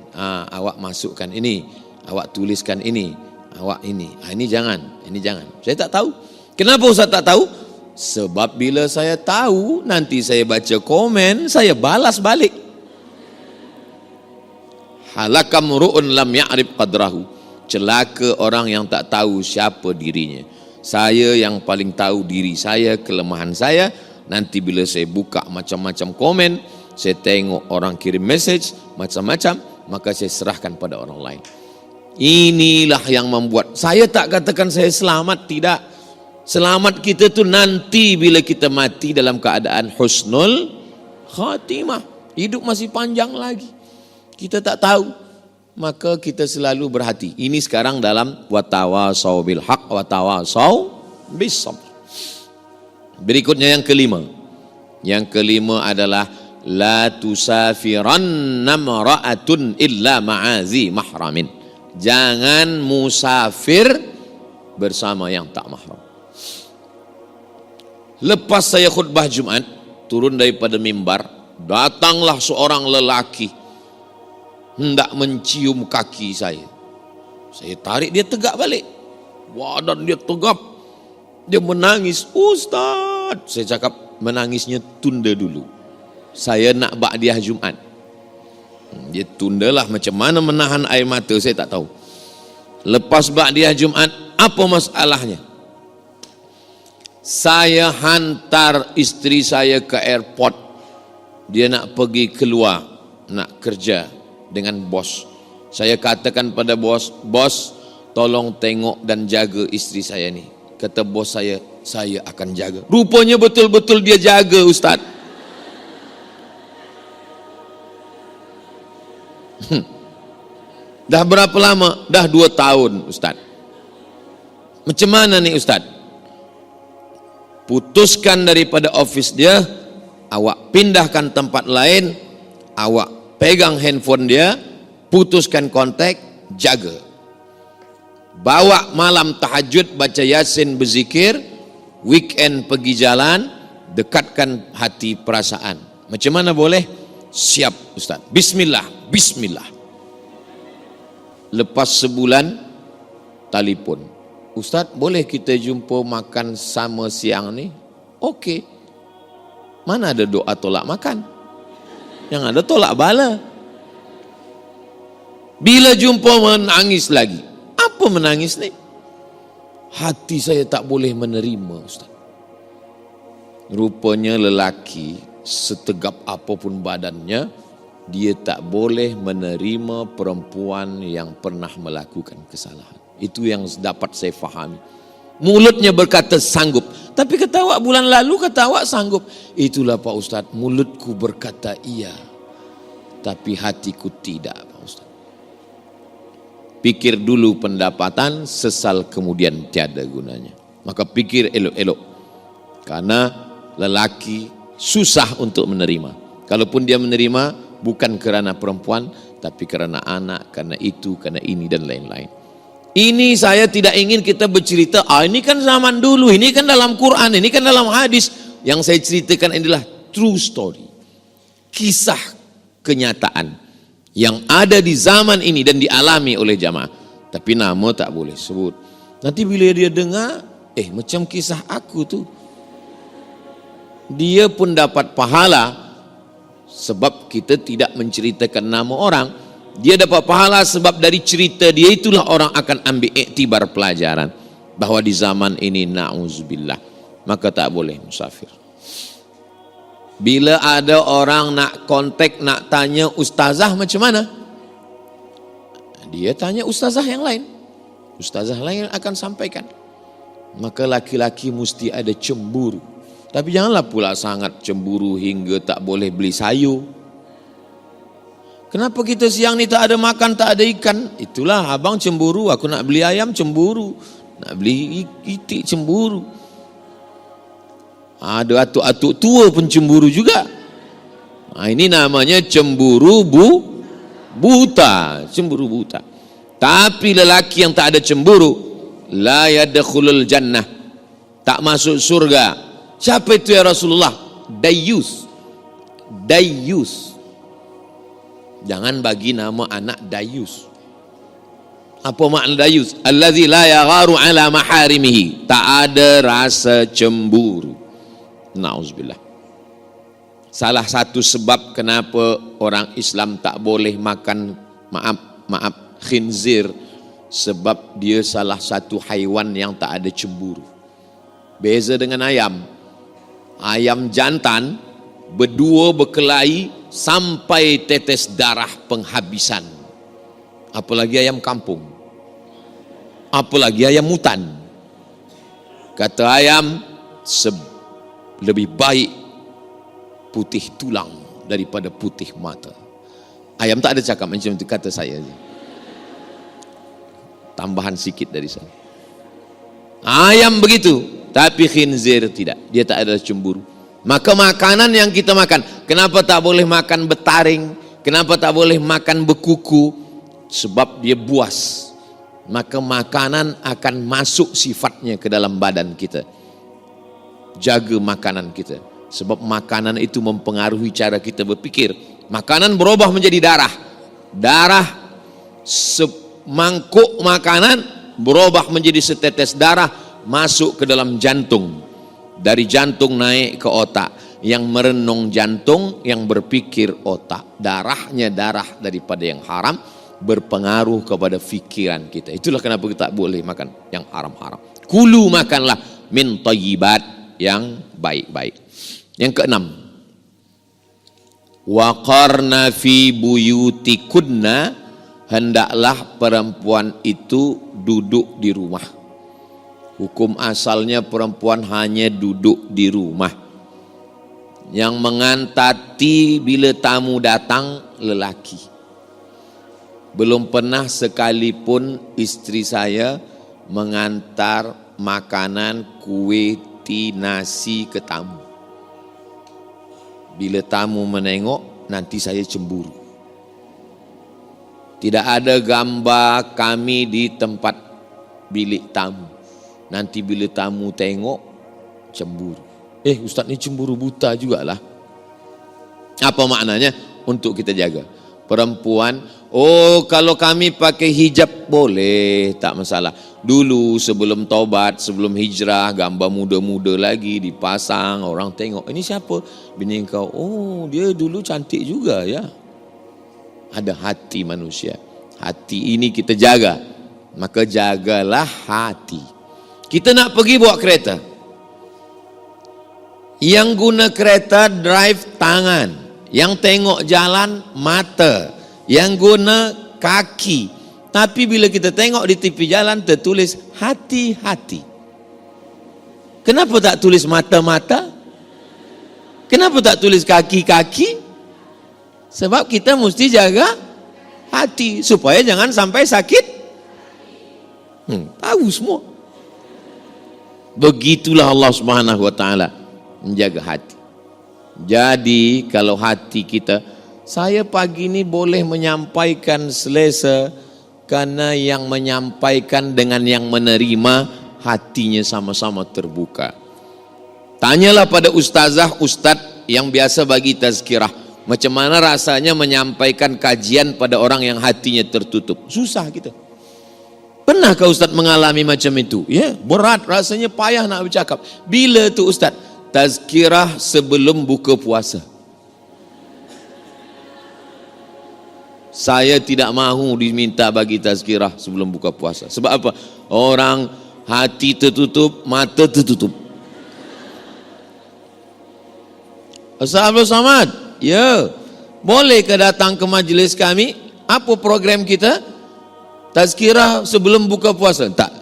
Awak masukkan ini, awak tuliskan ini, awak ini. Ini jangan, ini jangan. Saya tak tahu. Kenapa Ustaz tak tahu? Sebab bila saya tahu, nanti saya baca komen, saya balas balik. Halakam ru'un lam ya'rif qadrahu. Celaka orang yang tak tahu siapa dirinya. Saya yang paling tahu diri saya, kelemahan saya. Nanti bila saya buka macam-macam komen, saya tengok orang kirim message macam-macam, maka saya serahkan pada orang lain. Inilah yang membuat saya tak katakan saya selamat, tidak. Selamat kita tu nanti bila kita mati dalam keadaan husnul khatimah. Hidup masih panjang lagi. Kita tak tahu. Maka kita selalu berhati. Ini sekarang dalam watawasau bil haq watawasau bis sabr. Berikutnya yang kelima. Yang kelima adalah la tusafiranna mar'atun illa ma'azi mahramin. Jangan musafir bersama yang tak mahram. Lepas saya khutbah Jumat, turun daripada mimbar, datanglah seorang lelaki hendak mencium kaki saya. Saya tarik dia tegak balik. Badan dia tegap. Dia menangis. Ustaz, saya cakap menangisnya tunda dulu. Saya nak ba'diyah Jumat. Dia tundalah, macam mana menahan air mata saya tak tahu. Lepas ba'diyah Jumat, apa masalahnya? Saya hantar isteri saya ke airport. Dia nak pergi keluar, nak kerja dengan bos. Saya katakan pada bos, bos tolong tengok dan jaga isteri saya ni. Kata bos saya akan jaga. Rupanya betul-betul dia jaga, Ustaz. Dah berapa lama? Dah 2 tahun, Ustaz. Macam mana nih Ustaz? Putuskan daripada office dia, awak pindahkan tempat lain, awak pegang handphone dia, putuskan kontak, jaga. Bawa malam tahajud, baca yasin, berzikir, weekend pergi jalan, dekatkan hati perasaan. Macam mana boleh? Siap Ustaz. Bismillah, bismillah. Lepas sebulan telefon. Ustaz, boleh kita jumpa makan sama siang ni? Okey. Mana ada doa tolak makan? Yang ada tolak bala. Bila jumpa menangis lagi. Apa menangis ni? Hati saya tak boleh menerima, Ustaz. Rupanya lelaki, setegap apapun badannya, dia tak boleh menerima perempuan yang pernah melakukan kesalahan. Itu yang dapat saya fahami. Mulutnya berkata sanggup. Tapi kata awak bulan lalu kata awak sanggup. Itulah Pak Ustaz, mulutku berkata iya. Tapi hatiku tidak Pak Ustaz. Pikir dulu pendapatan, sesal kemudian tiada gunanya. Maka pikir elok-elok. Karena lelaki susah untuk menerima. Kalaupun dia menerima, bukan kerana perempuan, tapi kerana anak, kerana itu, kerana ini dan lain-lain. Ini saya tidak ingin kita bercerita, ini kan zaman dulu, ini kan dalam Quran, ini kan dalam hadis. Yang saya ceritakan adalah true story. Kisah kenyataan yang ada di zaman ini dan dialami oleh jamaah. Tapi nama tak boleh sebut. Nanti bila dia dengar, macam kisah aku tu. Dia pun dapat pahala sebab kita tidak menceritakan nama orang. Dia dapat pahala sebab dari cerita dia itulah orang akan ambil iktibar pelajaran bahawa di zaman ini na'udzubillah maka tak boleh musafir. Bila ada orang nak kontak, nak tanya ustazah macam mana, dia tanya ustazah yang lain. Ustazah lain akan sampaikan. Maka laki-laki mesti ada cemburu. Tapi janganlah pula sangat cemburu hingga tak boleh beli sayur. Kenapa kita siang ni tak ada makan, tak ada ikan? Itulah abang cemburu, aku nak beli ayam cemburu, nak beli itik cemburu. Ada atuk-atuk tua pun cemburu juga. Ini namanya cemburu buta, cemburu buta. Tapi lelaki yang tak ada cemburu, la yadkhulul jannah, tak masuk surga. Siapa itu ya Rasulullah? Dayyus. Dayyus. Jangan bagi nama anak Dayus. Apa makna Dayus? Allazi la yagharu ala maharimihi. Tak ada rasa cemburu. Nauzubillah. Salah satu sebab kenapa orang Islam tak boleh makan khinzir, sebab dia salah satu haiwan yang tak ada cemburu. Beza dengan ayam. Ayam jantan berdua berkelahi sampai tetes darah penghabisan. Apalagi ayam kampung, apalagi ayam hutan. Kata ayam, lebih baik putih tulang daripada putih mata. Ayam tak ada cakap macam itu, kata saya. Tambahan sikit dari saya. Ayam begitu, tapi khinzir tidak. Dia tak ada cemburu. Maka makanan yang kita makan, kenapa tak boleh makan betaring? Kenapa tak boleh makan bekuku? Sebab dia buas. Maka makanan akan masuk sifatnya ke dalam badan kita. Jaga makanan kita. Sebab makanan itu mempengaruhi cara kita berpikir. Makanan berubah menjadi darah. Darah, semangkuk makanan berubah menjadi setetes darah, masuk ke dalam jantung. Dari jantung naik ke otak. Yang merenung jantung, yang berpikir otak. Darahnya darah daripada yang haram, berpengaruh kepada fikiran kita. Itulah kenapa kita tak boleh makan yang haram-haram. Kulu, makanlah min thayyibat, yang baik-baik. Yang keenam, waqarna fi buyutikunna, hendaklah perempuan itu duduk di rumah. Hukum asalnya perempuan hanya duduk di rumah. Yang mengantati bila tamu datang lelaki. Belum pernah sekalipun istri saya mengantar makanan, kue, nasi ke tamu. Bila tamu menengok, nanti saya cemburu. Tidak ada gambar kami di tempat bilik tamu. Nanti bila tamu tengok, cemburu. Ustaz ni cemburu buta jugalah. Apa maknanya? untuk kita jaga. Perempuan, oh kalau kami pakai hijab boleh, tak masalah. Dulu sebelum taubat, sebelum hijrah, gambar muda-muda lagi dipasang, orang tengok, ini siapa? Bini kau. Oh, dia dulu cantik juga ya. Ada hati manusia. Hati ini kita jaga. Maka jagalah hati. Kita nak pergi bawa kereta. Yang guna kereta drive tangan, yang tengok jalan mata, yang guna kaki. Tapi bila kita tengok di tepi jalan tertulis hati-hati. Kenapa tak tulis mata-mata? Kenapa tak tulis kaki-kaki? Sebab kita mesti jaga hati supaya jangan sampai sakit. Tahu semua. Begitulah Allah Subhanahu wa taala menjaga hati. Jadi kalau hati kita, saya pagi ini boleh menyampaikan selesa karena yang menyampaikan dengan yang menerima hatinya sama-sama terbuka. Tanyalah pada ustazah, ustadz yang biasa bagi tazkirah, macam mana rasanya menyampaikan kajian pada orang yang hatinya tertutup. Susah kita. Pernahkah ustadz mengalami macam itu? Ya, berat rasanya, payah nak bercakap. Bila tu ustadz? Tazkirah sebelum buka puasa. Saya tidak mahu diminta bagi tazkirah sebelum buka puasa. Sebab apa? Orang hati tertutup, mata tertutup. Ustaz Abdul Samad, ya, bolehkah datang ke majlis kami? Apa program kita? Tazkirah sebelum buka puasa? Tak.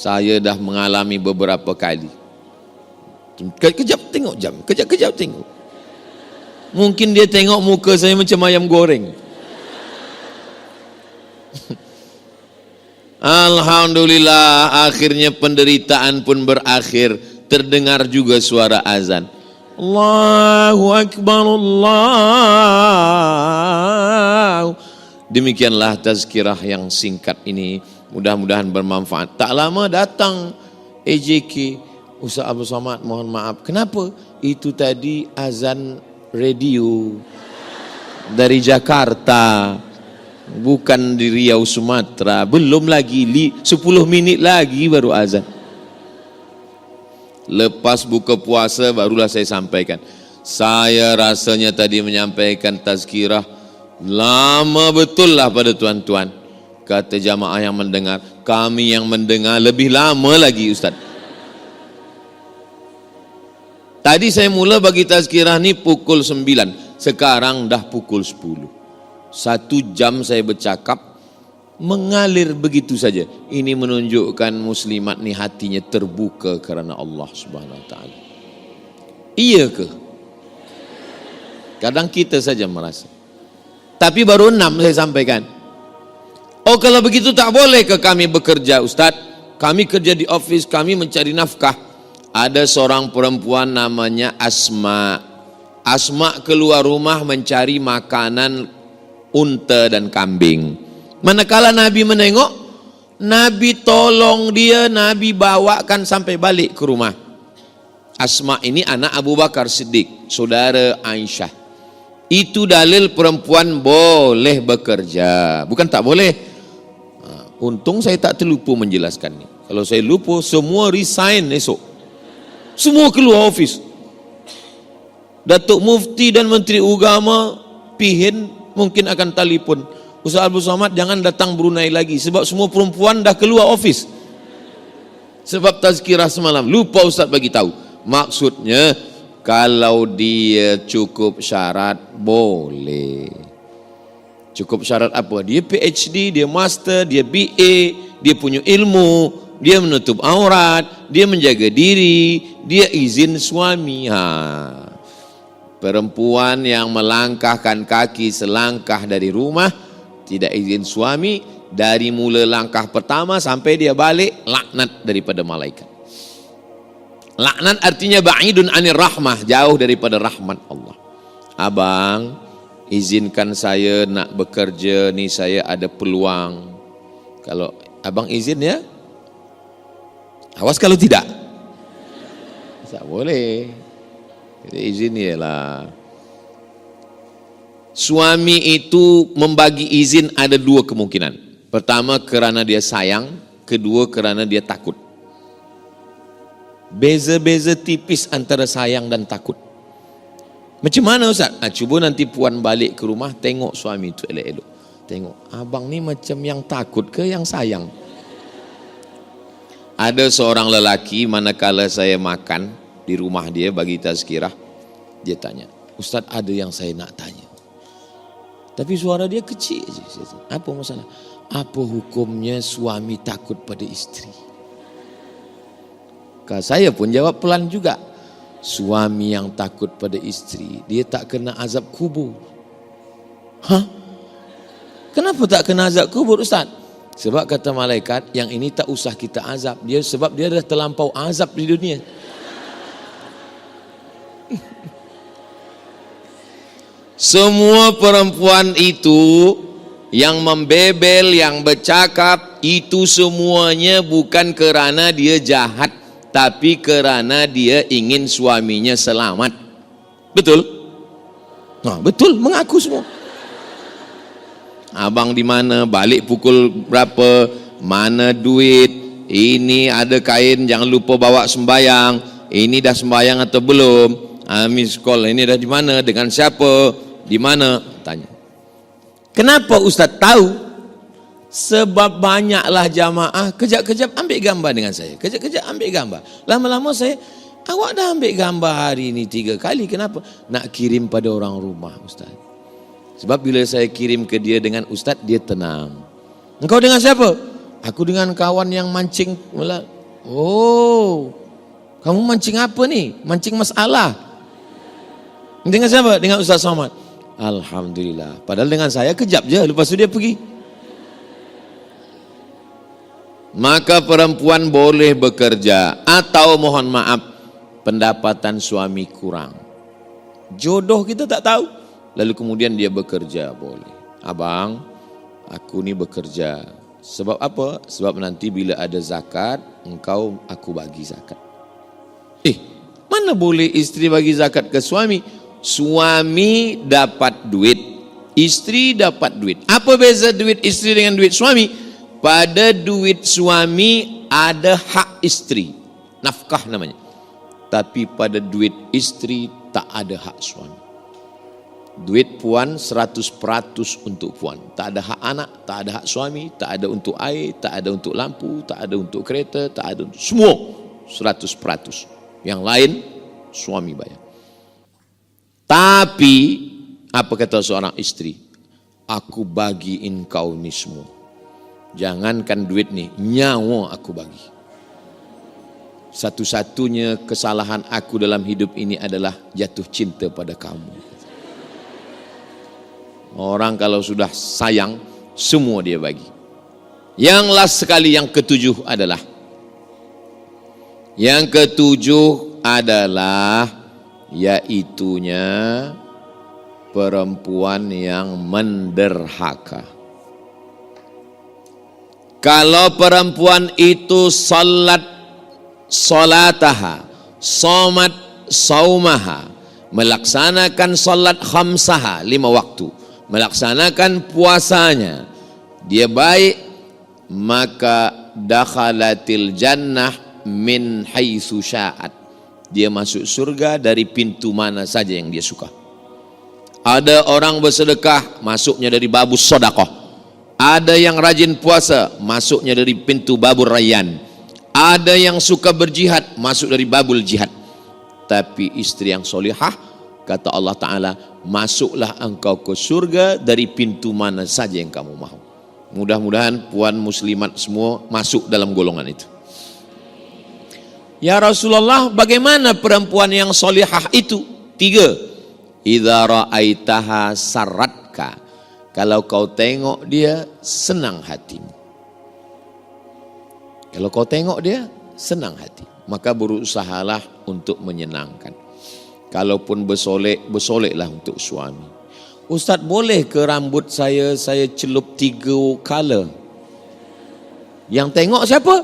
Saya dah mengalami beberapa kali. Kejap tengok jam, kejap tengok. Mungkin dia tengok muka saya macam ayam goreng. Alhamdulillah, akhirnya penderitaan pun berakhir. Terdengar juga suara azan. Allahu Akbar, Allah. Demikianlah tazkirah yang singkat ini. Mudah-mudahan bermanfaat. Tak lama datang AJK, Ustaz Abdul Samad, mohon maaf. Kenapa? Itu tadi azan radio dari Jakarta, bukan di Riau, Sumatera. Belum lagi 10 minit lagi baru azan. Lepas buka puasa barulah saya sampaikan. Saya rasanya tadi menyampaikan tazkirah lama betul lah pada tuan-tuan. Kata jamaah yang mendengar, kami yang mendengar lebih lama lagi Ustaz. Tadi saya mula bagi tazkirah ni pukul 9, sekarang dah pukul 10. 1 jam saya bercakap, mengalir begitu saja. Ini menunjukkan muslimat ni hatinya terbuka kerana Allah Subhanahu Wa Taala. Iya ke? Kadang kita saja merasa. Tapi baru 6 saya sampaikan. Oh, kalau begitu tak boleh ke kami bekerja Ustaz? Kami kerja di office, kami mencari nafkah. Ada seorang perempuan namanya Asma. Asma keluar rumah mencari makanan unta dan kambing. Manakala Nabi menengok, Nabi tolong dia, Nabi bawakan sampai balik ke rumah. Asma ini anak Abu Bakar Siddiq, saudara Aisyah. Itu dalil perempuan boleh bekerja, bukan tak boleh. Untung saya tak terlupa menjelaskan ini. Kalau saya lupa, semua resign esok. Semua keluar office. Datuk Mufti dan Menteri Agama Pihin mungkin akan telefon. Ustaz Abdul Samad jangan datang Brunei lagi sebab semua perempuan dah keluar office. Sebab tazkirah semalam lupa Ustaz bagi tahu. Maksudnya kalau dia cukup syarat boleh. Cukup syarat apa? Dia PhD, dia master, dia BA, dia punya ilmu, dia menutup aurat, dia menjaga diri, dia izin suami. Perempuan yang melangkahkan kaki selangkah dari rumah, tidak izin suami, dari mula langkah pertama sampai dia balik, laknat daripada malaikat. Laknat artinya ba'idun anir rahmah, jauh daripada rahmat Allah. Abang, izinkan saya nak bekerja ni, saya ada peluang. Kalau abang izin ya, awas kalau tidak. Tak boleh. Izin ialah. Suami itu membagi izin ada dua kemungkinan. Pertama karena dia sayang, kedua karena dia takut. Beza-beza tipis antara sayang dan takut. Macam mana Ustaz? Cuba nanti puan balik ke rumah, tengok suami itu elok-elok. Tengok, abang ni macam yang takut ke yang sayang? Ada seorang lelaki manakala saya makan di rumah dia bagi tazkirah, dia tanya, Ustaz ada yang saya nak tanya. Tapi suara dia kecil je. Apa masalah? Apa hukumnya suami takut pada isteri? Saya pun jawab pelan juga. Suami yang takut pada isteri, dia tak kena azab kubur. Hah? Kenapa tak kena azab kubur Ustaz? Sebab kata malaikat, yang ini tak usah kita azab. Sebab dia dah terlampau azab di dunia. Semua perempuan itu yang membebel, yang bercakap, itu semuanya bukan kerana dia jahat, tapi kerana dia ingin suaminya selamat. Betul? Nah, betul, mengaku semua. Abang di mana, balik pukul berapa, mana duit, ini ada kain, jangan lupa bawa sembayang, ini dah sembayang atau belum, miss call, ini dah di mana, dengan siapa, di mana, tanya. Kenapa Ustaz tahu? Sebab banyaklah jamaah kejap-kejap ambil gambar dengan saya, kejap-kejap ambil gambar. Lama-lama saya, awak dah ambil gambar hari ini 3 kali, kenapa? Nak kirim pada orang rumah Ustaz. Sebab bila saya kirim ke dia dengan Ustaz, dia tenang. Engkau dengan siapa? Aku dengan kawan yang mancing. Oh, kamu mancing apa ni? Mancing masalah. Dengan siapa? Dengan Ustaz Somad. Alhamdulillah. Padahal dengan saya kejap je, lepas tu dia pergi. Maka perempuan boleh bekerja atau mohon maaf, pendapatan suami kurang. Jodoh kita tak tahu. Lalu kemudian dia bekerja, boleh. Abang, aku ni bekerja. Sebab apa? Sebab nanti bila ada zakat, aku bagi zakat. Mana boleh isteri bagi zakat ke suami? Suami dapat duit, isteri dapat duit. Apa beza duit isteri dengan duit suami? Pada duit suami ada hak isteri, nafkah namanya. Tapi pada duit isteri tak ada hak suami. Duit puan 100% untuk puan. Tak ada hak anak, tak ada hak suami, tak ada untuk air, tak ada untuk lampu, tak ada untuk kereta, tak ada untuk semua 100%. Yang lain suami bayar. Tapi apa kata seorang isteri? Aku bagi engkau ni semua. Jangankan duit ni, nyawa aku bagi. Satu-satunya kesalahan aku dalam hidup ini adalah jatuh cinta pada kamu. Orang kalau sudah sayang, semua dia bagi. Yang last sekali, yang ketujuh adalah yaitunya perempuan yang menderhaka. Kalau perempuan itu salataha, somat saumaha, melaksanakan salat khamsaha 5 waktu, melaksanakan puasanya, dia baik, maka dakhalatil jannah min haitsu sya'at. Dia masuk surga dari pintu mana saja yang dia suka. Ada orang bersedekah, masuknya dari babus sedekah. Ada yang rajin puasa, masuknya dari pintu babur rayyan. Ada yang suka berjihad, masuk dari babul jihad. Tapi istri yang solihah, kata Allah Ta'ala, masuklah engkau ke surga dari pintu mana saja yang kamu mahu. Mudah-mudahan puan muslimat semua masuk dalam golongan itu. Ya Rasulullah, bagaimana perempuan yang solihah itu? 3. Idza ra'aitaha sarratka. Kalau kau tengok dia, senang hatimu. Kalau kau tengok dia, senang hati. Maka berusahalah untuk menyenangkan. Kalaupun bersoleklah untuk suami. Ustaz, boleh ke rambut saya celup 3 color? Yang tengok siapa?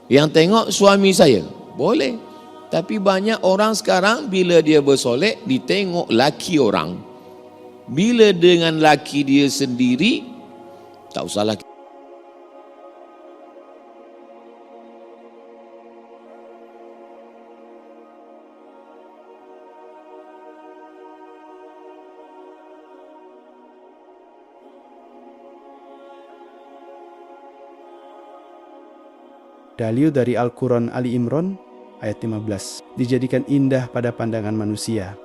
Yang tengok suami saya. Boleh. Tapi banyak orang sekarang bila dia bersolek, ditengok laki orang. Bila dengan laki dia sendiri, tak usahlah. Dalil dari Al-Quran Ali Imran ayat 15. Dijadikan indah pada pandangan manusia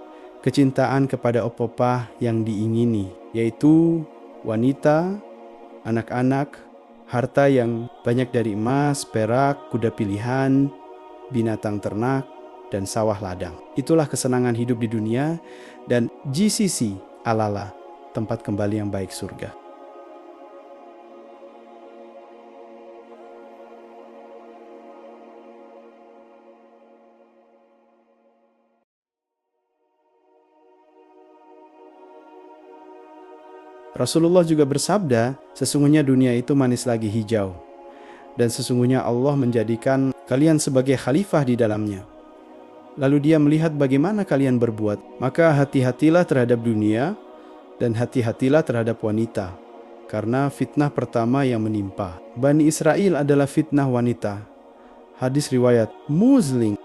kecintaan kepada opopah yang diingini, yaitu wanita, anak-anak, harta yang banyak dari emas, perak, kuda pilihan, binatang ternak, dan sawah ladang. Itulah kesenangan hidup di dunia dan GCC alala, tempat kembali yang baik surga. Rasulullah juga bersabda, sesungguhnya dunia itu manis lagi hijau, dan sesungguhnya Allah menjadikan kalian sebagai khalifah di dalamnya. Lalu dia melihat bagaimana kalian berbuat, maka hati-hatilah terhadap dunia, dan hati-hatilah terhadap wanita, karena fitnah pertama yang menimpa Bani Israel adalah fitnah wanita. Hadis riwayat Muslim.